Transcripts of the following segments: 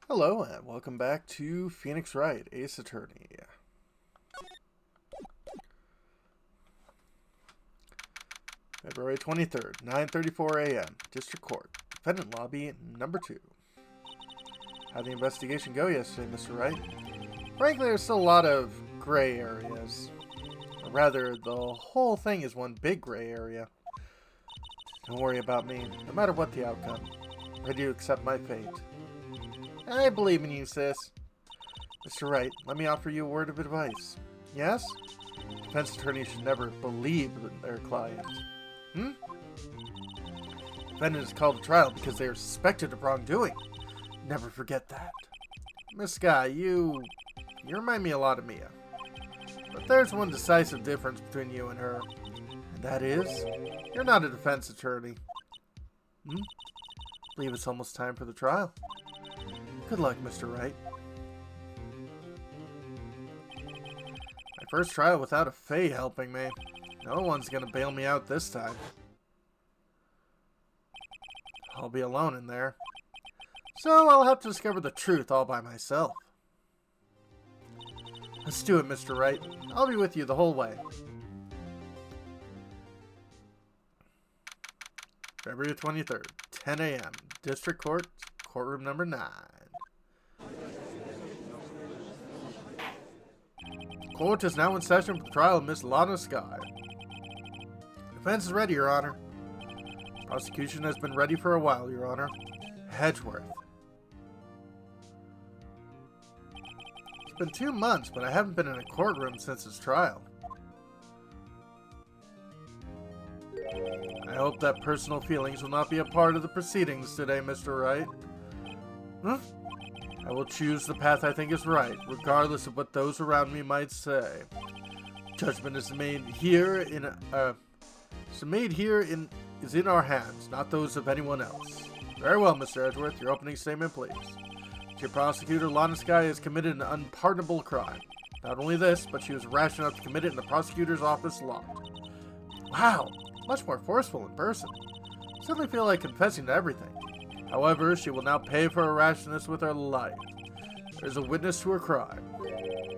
Hello and welcome back to Phoenix Wright, Ace Attorney. February 23rd, 9:34 a.m. District Court, Defendant Lobby number 2. How'd the investigation go yesterday, Mr. Wright? Frankly, there's still a lot of gray areas. Or rather, the whole thing is one big gray area. Don't worry about me, no matter what the outcome. I'm ready to accept my fate. I believe in you, sis. Mr. Wright, let me offer you a word of advice. Yes? Defense attorneys should never believe their client. Defendant is called to trial because they are suspected of wrongdoing. Never forget that. Miss Guy, you remind me a lot of Mia. But there's one decisive difference between you and her. And that is, you're not a defense attorney. I believe it's almost time for the trial. Good luck, Mr. Wright. My first trial without a Fae helping me. No one's gonna bail me out this time. I'll be alone in there. So I'll have to discover the truth all by myself. Let's do it, Mr. Wright. I'll be with you the whole way. February 23rd, 10 a.m. District Court, courtroom number 9. Court is now in session for the trial of Miss Lana Sky. Defense is ready, Your Honor. Prosecution has been ready for a while, Your Honor. Hedgeworth. It's been 2 months, but I haven't been in a courtroom since his trial. I hope that personal feelings will not be a part of the proceedings today, Mr. Wright. I will choose the path I think is right, regardless of what those around me might say. Judgment is made here is in our hands, not those of anyone else. Very well, Mr. Edgeworth. Your opening statement, please. Your prosecutor, Lana Sky, has committed an unpardonable crime. Not only this, but she was rash enough to commit it in the prosecutor's office locked. Wow, much more forceful in person. I suddenly feel like confessing to everything. However, she will now pay for her rashness with her life. There is a witness to her crime.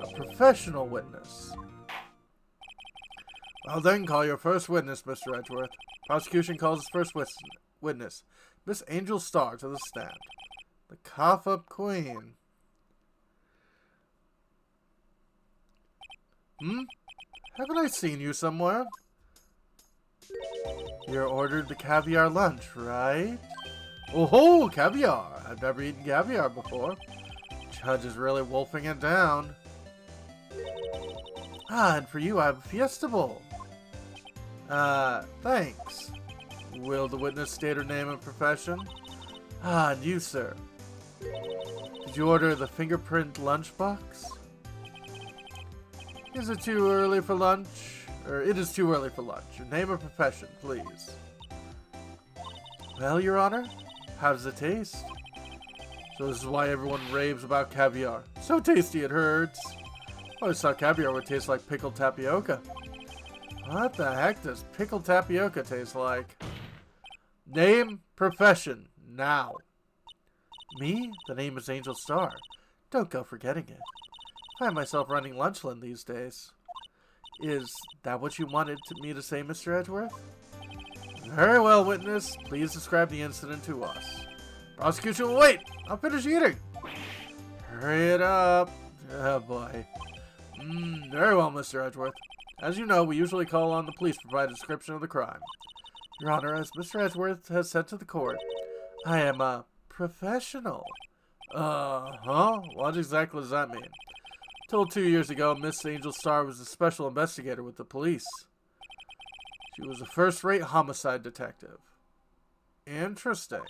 A professional witness. Well then, call your first witness, Mr. Edgeworth. Prosecution calls its first witness, Miss Angel Starr, to the stand. The cough-up queen. Haven't I seen you somewhere? You ordered the caviar lunch, right? Oh-ho, caviar! I've never eaten caviar before. Judge is really wolfing it down. And for you, I have a Fiesta Bowl. Thanks. Will the witness state her name and profession? And you, sir. Did you order the fingerprint lunchbox? Is it too early for lunch? Or it is too early for lunch. Your name and profession, please. Well, Your Honor, how does it taste? So this is why everyone raves about caviar. So tasty it hurts. I always thought caviar would taste like pickled tapioca. What the heck does pickled tapioca taste like? Name, profession, now. Me? The name is Angel Starr. Don't go forgetting it. I find myself running Lunchland these days. Is that what you wanted me to say, Mr. Edgeworth? Very well, witness. Please describe the incident to us. Prosecution will wait. I'll finish eating. Hurry it up. Oh, boy. Very well, Mr. Edgeworth. As you know, we usually call on the police to provide a description of the crime. Your Honor, as Mr. Edgeworth has said to the court, I am a professional. What exactly does that mean? Told 2 years ago, Miss Angel Starr was a special investigator with the police. She was a first-rate homicide detective. Interesting.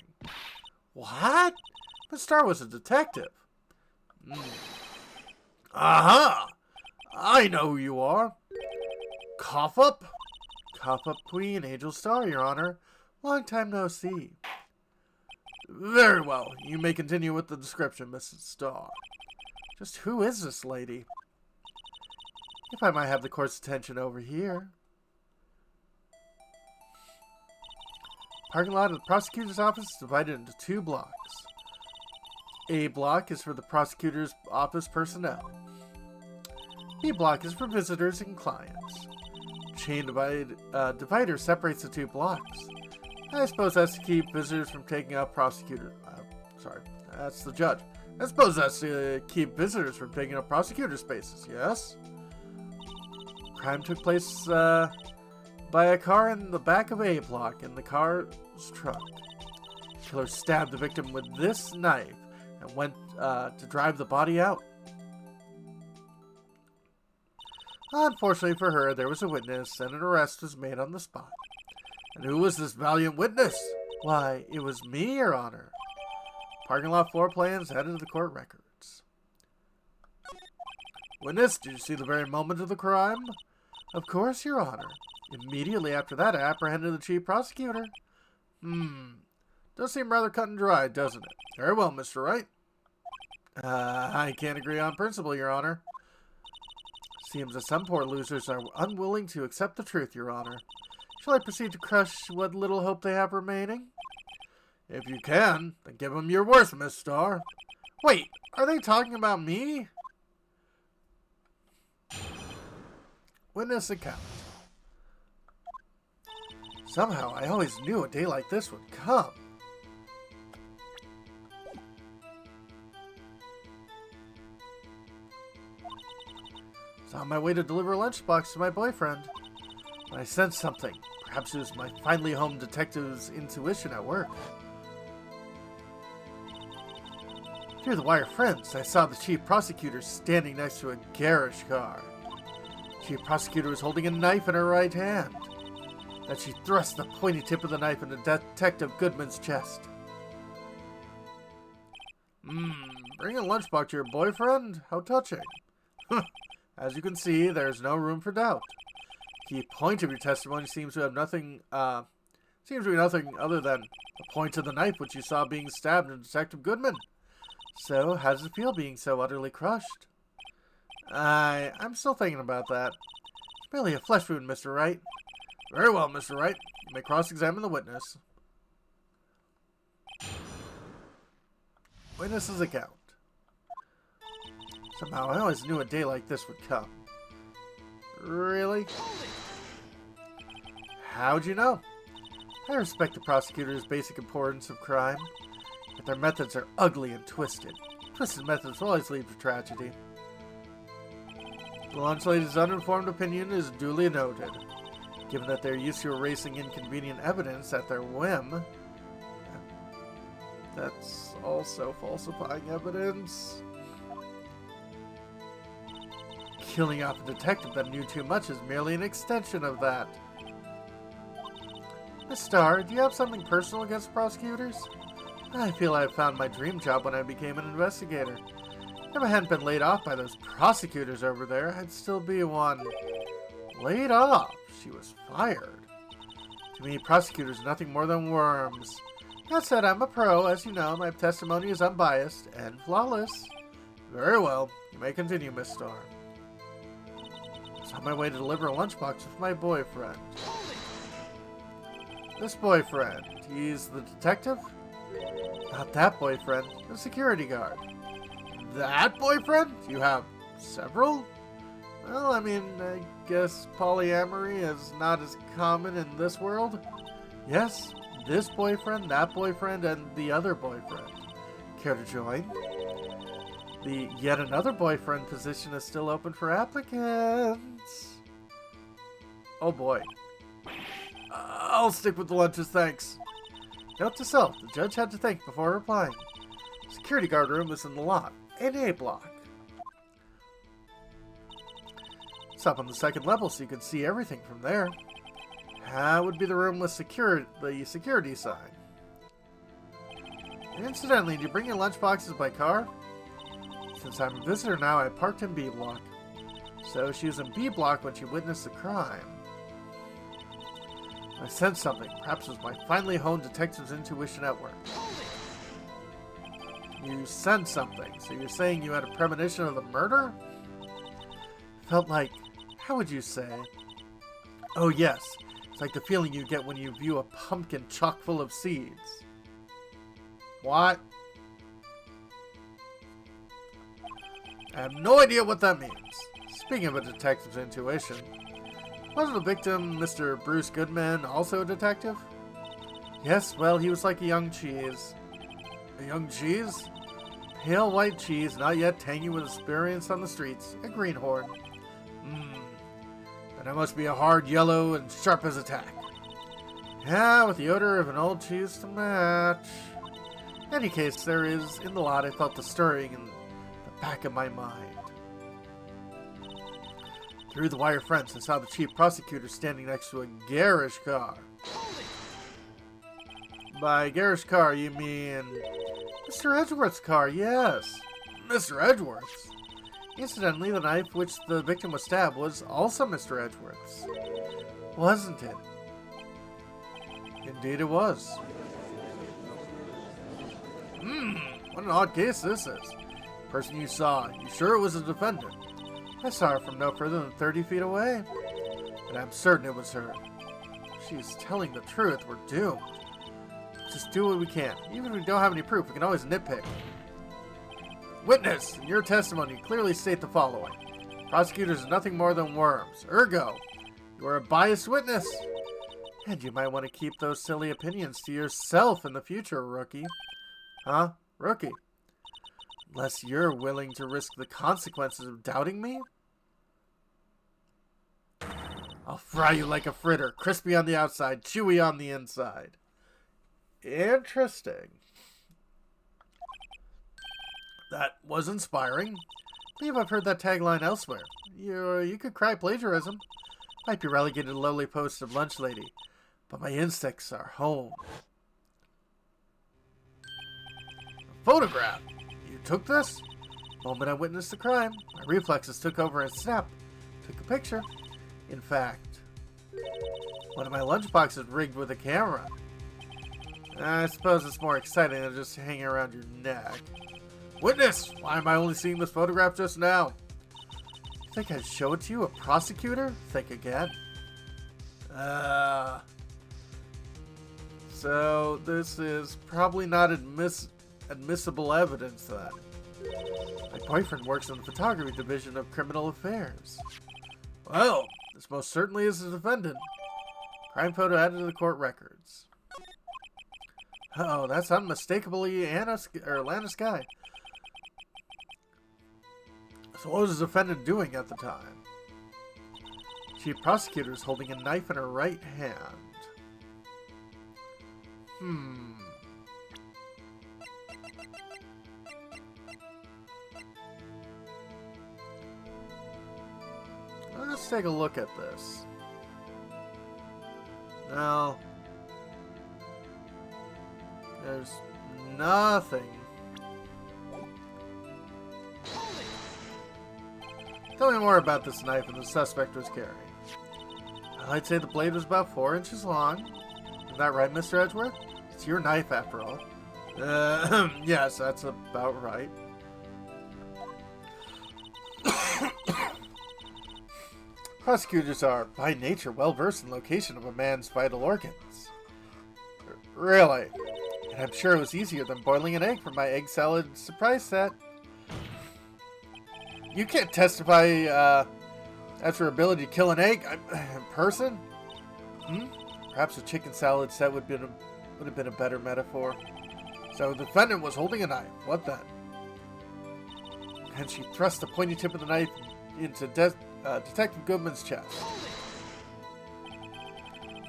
What? Miss Starr was a detective. Aha! I know who you are. Cough up? Cough up Queen, Angel Starr, Your Honor. Long time no see. Very well. You may continue with the description, Mrs. Starr. Just who is this lady? If I might have the court's attention over here. Parking lot of the prosecutor's office is divided into 2 blocks. A block is for the prosecutor's office personnel. B block is for visitors and clients. Chain divider separates the two blocks. I suppose that's to keep visitors from taking up prosecutor. Sorry, that's the judge. I suppose that's to keep visitors from taking up prosecutor spaces, yes? Crime took place by a car in the back of A block, and the car's truck. The killer stabbed the victim with this knife and went to drive the body out. Unfortunately for her, there was a witness, and an arrest was made on the spot. And who was this valiant witness? Why, it was me, Your Honor. Parking lot floor plans added to the court records. Witness, did you see the very moment of the crime? Of course, Your Honor. Immediately after that, I apprehended the chief prosecutor. Does seem rather cut and dry, doesn't it? Very well, Mr. Wright. I can't agree on principle, Your Honor. Seems that some poor losers are unwilling to accept the truth, Your Honor. Shall I proceed to crush what little hope they have remaining? If you can, then give them your worst, Miss Starr. Wait, are they talking about me? Witness account. Somehow, I always knew a day like this would come. I was on my way to deliver a lunchbox to my boyfriend. When I sensed something. Perhaps it was my finally home detective's intuition at work. Through the wire fence, I saw the chief prosecutor standing next to a garish car. The chief prosecutor was holding a knife in her right hand. Then she thrust the pointy tip of the knife into Detective Goodman's chest. Bring a lunchbox to your boyfriend? How touching. As you can see, there's no room for doubt. The point of your testimony seems to be nothing other than the point of the knife which you saw being stabbed in Detective Goodman. So, how does it feel being so utterly crushed? I'm still thinking about that. It's merely a flesh wound, Mr. Wright. Very well, Mr. Wright. You may cross-examine the witness. Witness's account. Somehow, I always knew a day like this would come. Really? How'd you know? I respect the prosecutor's basic importance of crime, but their methods are ugly and twisted. Twisted methods always lead to tragedy. The lunch lady's uninformed opinion is duly noted. Given that they're used to erasing inconvenient evidence at their whim, that's also falsifying evidence. Killing off a detective that knew too much is merely an extension of that. Miss Starr, do you have something personal against prosecutors? I feel I found my dream job when I became an investigator. If I hadn't been laid off by those prosecutors over there, I'd still be one. Laid off? She was fired. To me, prosecutors are nothing more than worms. That said, I'm a pro. As you know, my testimony is unbiased and flawless. Very well. You may continue, Miss Starr. I was on my way to deliver a lunchbox with my boyfriend. This boyfriend, he's the detective? Not that boyfriend, the security guard. That boyfriend? You have several? Well, I mean, I guess polyamory is not as common in this world. Yes, this boyfriend, that boyfriend, and the other boyfriend. Care to join? The yet another boyfriend position is still open for applicants. Oh boy. I'll stick with the lunches, thanks. Note to self, the judge had to think before replying. Security guard room is in the lot, in A block. It's up on the second level so you can see everything from there. That would be the room with the security sign. And incidentally, did you bring your lunchboxes by car? Since I'm a visitor now, I parked in B block. So she was in B block when she witnessed the crime. I sensed something. Perhaps it was my finely honed detective's intuition at work. You sensed something, so you're saying you had a premonition of the murder? Felt like, how would you say? Oh yes, it's like the feeling you get when you view a pumpkin chock full of seeds. What? I have no idea what that means. Speaking of a detective's intuition, wasn't the victim, Mr. Bruce Goodman, also a detective? Yes, well, he was like a young cheese. A young cheese? Pale white cheese, not yet tangy with experience on the streets. A greenhorn. And I must be a hard yellow and sharp as a tack. Yeah, with the odor of an old cheese to match. In any case, there is, in the lot, I felt the stirring in the back of my mind. Through the wire fence, I saw the chief prosecutor standing next to a garish car. By garish car, you mean Mr. Edgeworth's car, yes. Mr. Edgeworth's? Incidentally, the knife which the victim was stabbed was also Mr. Edgeworth's. Wasn't it? Indeed it was. What an odd case this is. Person you saw, you sure it was a defendant? I saw her from no further than 30 feet away. And I'm certain it was her. She's telling the truth, we're doomed. Just do what we can. Even if we don't have any proof, we can always nitpick. Witness, in your testimony, clearly state the following. Prosecutors are nothing more than worms. Ergo, you are a biased witness. And you might want to keep those silly opinions to yourself in the future, rookie. Huh? Rookie? Unless you're willing to risk the consequences of doubting me? I'll fry you like a fritter, crispy on the outside, chewy on the inside. Interesting. That was inspiring. I believe I've heard that tagline elsewhere. You could cry plagiarism. Might be relegated to the lowly post of lunch lady, but my instincts are home. A photograph. You took this? The moment I witnessed the crime, my reflexes took over and snap. Took a picture. In fact, one of my lunchboxes rigged with a camera. I suppose it's more exciting than just hanging around your neck. Witness! Why am I only seeing this photograph just now? You think I'd show it to you, a prosecutor? Think again. So this is probably not admissible evidence then. My boyfriend works in the photography division of criminal affairs. Well, this most certainly is the defendant. Crime photo added to the court records. Oh, that's unmistakably Lana Sky. So what was the defendant doing at the time? Chief prosecutor is holding a knife in her right hand. Let's take a look at this. Now, there's nothing. Tell me more about this knife and the suspect was carrying. I'd say the blade was about 4 inches long. Is that right, Mr. Edgeworth? It's your knife, after all. Yes, that's about right. Prosecutors are, by nature, well-versed in location of a man's vital organs. Really? And I'm sure it was easier than boiling an egg for my egg salad surprise set. You can't testify as her ability to kill an egg in person? Perhaps a chicken salad set would have been a better metaphor. So the defendant was holding a knife. What then? And she thrust the pointy tip of the knife into Detective Goodman's chest.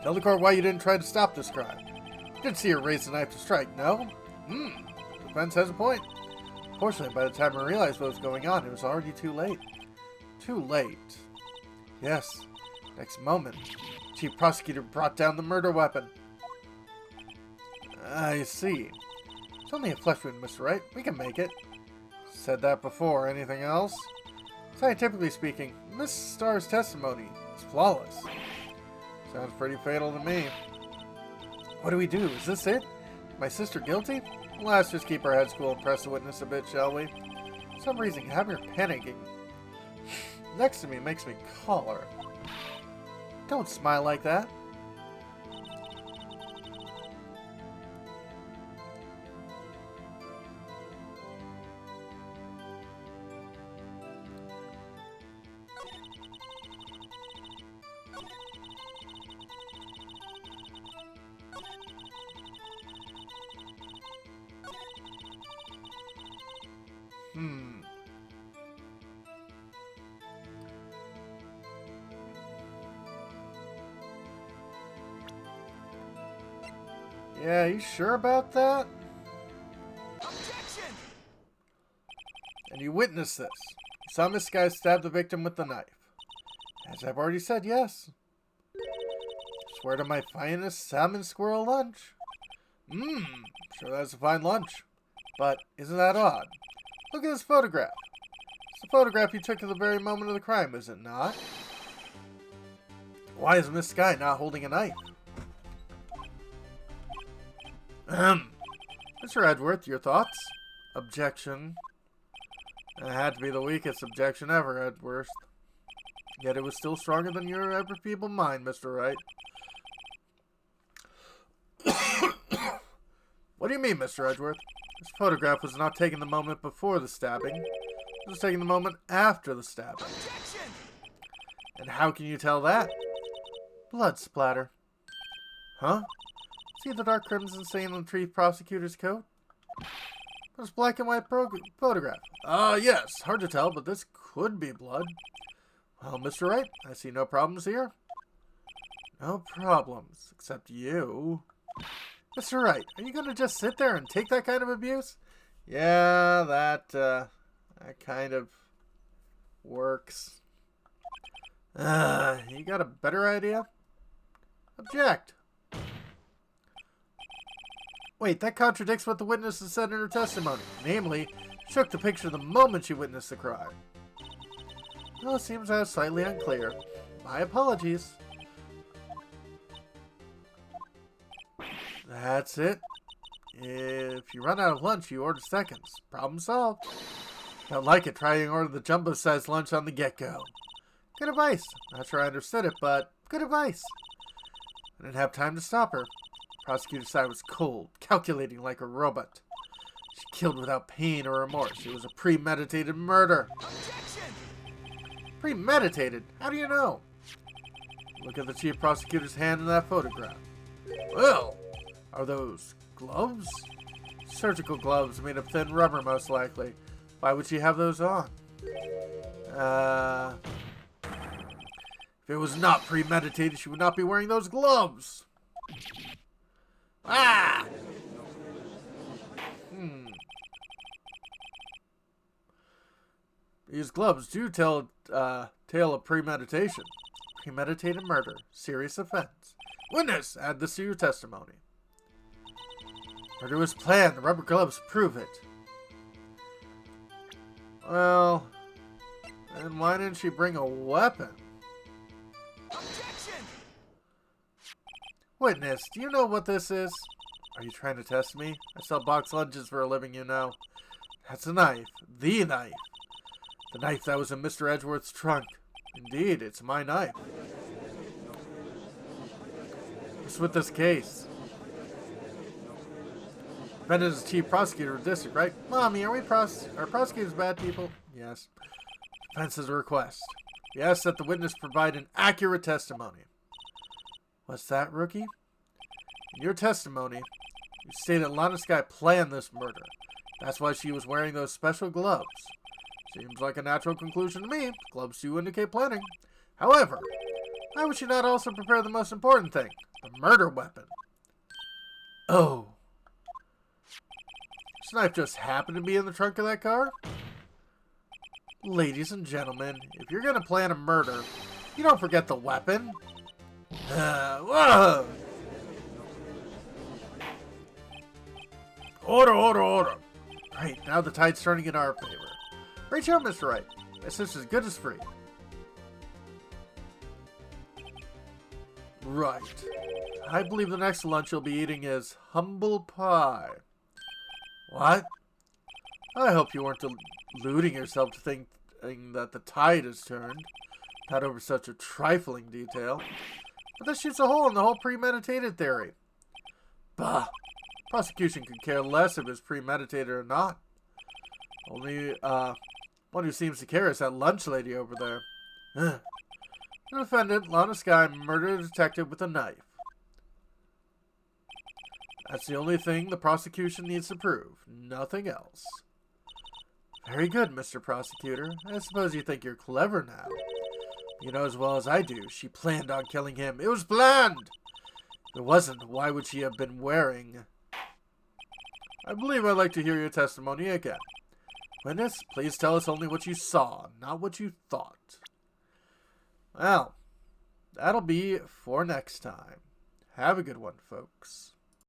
Tell the court why you didn't try to stop this crime. You didn't see her raise the knife to strike, no? The defense has a point. Fortunately, by the time I realized what was going on, it was already too late. Too late. Yes. Next moment, Chief Prosecutor brought down the murder weapon. I see. It's only a flesh wound, Mr. Wright. We can make it. Said that before. Anything else? Scientifically speaking, Miss Starr's testimony is flawless. Sounds pretty fatal to me. What do we do? Is this it? My sister guilty? Let's just keep our heads cool and press the witness a bit, shall we? For some reason, having her panicking next to me makes me call her. Don't smile like that. Yeah, you sure about that? Objection! And you witnessed this. You saw Miss Sky stab the victim with the knife. As I've already said, yes. Swear to my finest salmon squirrel lunch. Sure that's a fine lunch. But isn't that odd? Look at this photograph. It's the photograph you took at the very moment of the crime, is it not? Why is Miss Sky not holding a knife? Mr. Edgeworth, your thoughts? Objection. It had to be the weakest objection ever, Edgeworth. Yet it was still stronger than your ever feeble mind, Mr. Wright. What do you mean, Mr. Edgeworth? This photograph was not taken the moment before the stabbing. It was taken the moment after the stabbing. Objection! And how can you tell that? Blood splatter. Huh? See the dark crimson stain on the chief prosecutor's coat? It's black and white photograph. Yes. Hard to tell, but this could be blood. Well, Mr. Wright, I see no problems here. No problems, except you. Mr. Wright, are you going to just sit there and take that kind of abuse? Yeah, that kind of works. You got a better idea? Object. Wait, that contradicts what the witness has said in her testimony. Namely, she took the picture the moment she witnessed the crime. Well, it seems I was slightly unclear. My apologies. That's it. If you run out of lunch, you order seconds. Problem solved. Don't like it, try and order the jumbo-sized lunch on the get-go. Good advice. Not sure I understood it, but good advice. I didn't have time to stop her. Prosecutor's side was cold, calculating like a robot. She killed without pain or remorse. It was a premeditated murder. Objection! Premeditated? How do you know? Look at the chief prosecutor's hand in that photograph. Well, are those gloves? Surgical gloves made of thin rubber, most likely. Why would she have those on? If it was not premeditated, she would not be wearing those gloves. Ah! These gloves do tell tale of premeditation. Premeditated murder. Serious offense. Witness, add this to your testimony. Murder was planned. The rubber gloves prove it. Well, then why didn't she bring a weapon? Objection! Witness, do you know what this is? Are you trying to test me? I sell box lunches for a living, you know. That's a knife. The knife. The knife that was in Mr. Edgeworth's trunk. Indeed, it's my knife. What's with this case? Defendant is chief prosecutor of the district, right? Mommy, are prosecutors bad people? Yes. Defense is a request. We ask that the witness provide an accurate testimony. What's that, rookie? In your testimony, you state that Lana Sky planned this murder. That's why she was wearing those special gloves. Seems like a natural conclusion to me. Gloves do indicate planning. However, why would she not also prepare the most important thing? The murder weapon. Oh. This knife just happened to be in the trunk of that car? Ladies and gentlemen, if you're going to plan a murder, you don't forget the weapon. Whoa! Order. Right, now the tide's turning in our favor. Great show, Mr. Wright. This is as good as free. Right. I believe the next lunch you'll be eating is humble pie. What? I hope you weren't deluding yourself to thinking that the tide has turned. Not over such a trifling detail. But this shoots a hole in the whole premeditated theory. Bah! Prosecution could care less if it's premeditated or not. Only, one who seems to care is that lunch lady over there. The defendant, Lana Sky, murdered a detective with a knife. That's the only thing the prosecution needs to prove. Nothing else. Very good, Mr. Prosecutor. I suppose you think you're clever now. You know as well as I do, she planned on killing him. It was planned! If it wasn't, why would she have been wearing... I believe I'd like to hear your testimony again. Witness, please tell us only what you saw, not what you thought. Well, that'll be for next time. Have a good one, folks.